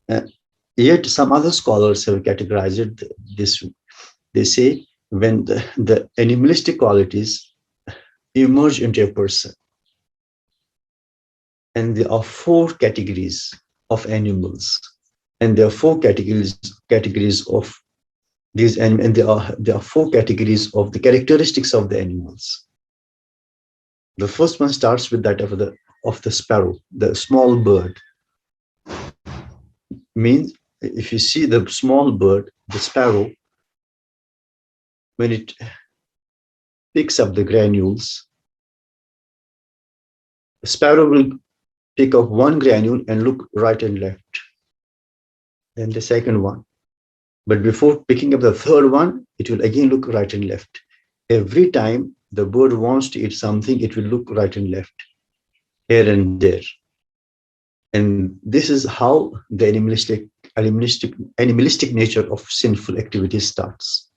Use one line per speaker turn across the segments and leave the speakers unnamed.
Uh, Yet some other scholars have categorized it this way. They say when the animalistic qualities emerge into a person, and there are four categories of animals, and there are four categories of these, and there are four categories of the characteristics of the animals. The first one starts with that of the sparrow, the small bird. Means if you see the small bird, the sparrow, when it picks up the granules, the sparrow will pick up one granule and look right and left, then the second one. But before picking up the third one, it will again look right and left. Every time the bird wants to eat something, it will look right and left, here and there. And this is how the animalistic nature of sinful activity starts.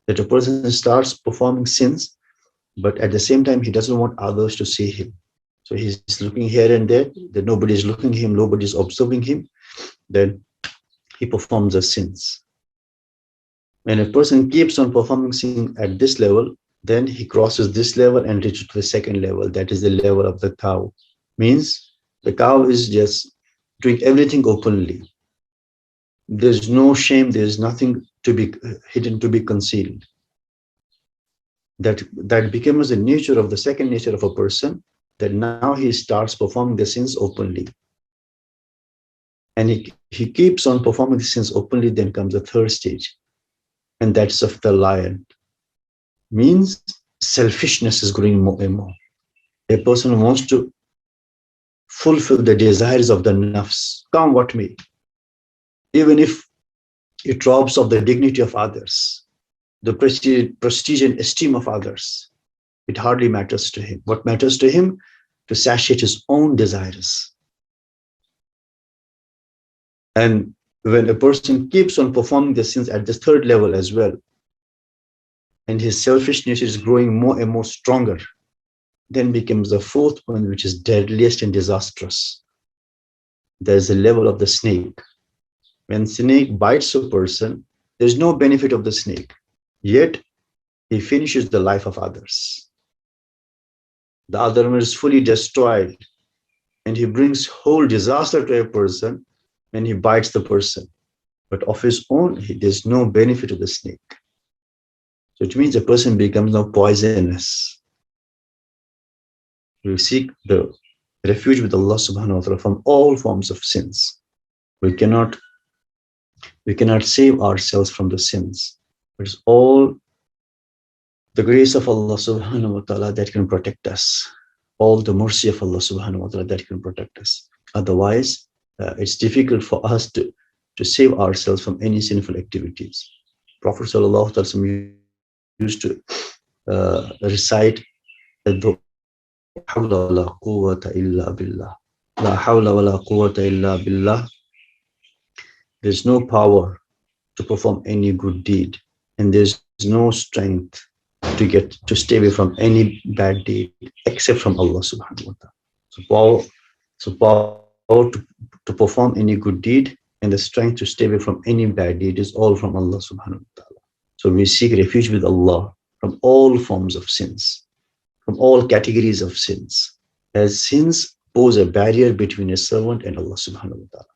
That a person starts performing sins, but at the same time, he doesn't want others to see him. So he's looking here and there, that nobody is looking at him, nobody is observing him, then he performs the sins. When a person keeps on performing sin at this level, then he crosses this level and reaches to the second level. That is the level of the cow. Means the cow is just doing everything openly. There's no shame. There's nothing to be hidden, to be concealed. That becomes the nature of the second nature of a person, that now he starts performing the sins openly. And he keeps on performing the sins openly, then comes the third stage. And that's of the lion. Means selfishness is growing more and more. A person wants to fulfill the desires of the nafs, come what may, even if it robs of the dignity of others, the prestige and esteem of others. It hardly matters to him. What matters to him? To satiate his own desires. And when a person keeps on performing the sins at the third level as well, and his selfishness is growing more and more stronger, then becomes the fourth one, which is deadliest and disastrous. There's a level of the snake. When snake bites a person, there's no benefit of the snake, yet he finishes the life of others. The other one is fully destroyed, and he brings whole disaster to a person when he bites the person. But of his own, there's no benefit of the snake. So it means a person becomes now poisonous. We seek the refuge with Allah subhanahu wa ta'ala from all forms of sins. We cannot save ourselves from the sins. It's all the grace of Allah subhanahu wa ta'ala that can protect us. All the mercy of Allah subhanahu wa ta'ala that can protect us. Otherwise, it's difficult for us to save ourselves from any sinful activities. Prophet sallallahu alaihi wasallam used to recite the حول ولا قوة إلا بالله. لا حول ولا قوة إلا بالله. There's no power to perform any good deed, and there's no strength to stay away from any bad deed except from Allah subhanahu wa ta'ala. So power to perform any good deed and the strength to stay away from any bad deed is all from Allah subhanahu wa ta'ala. So we seek refuge with Allah from all forms of sins, from all categories of sins, as sins pose a barrier between a servant and Allah subhanahu wa ta'ala.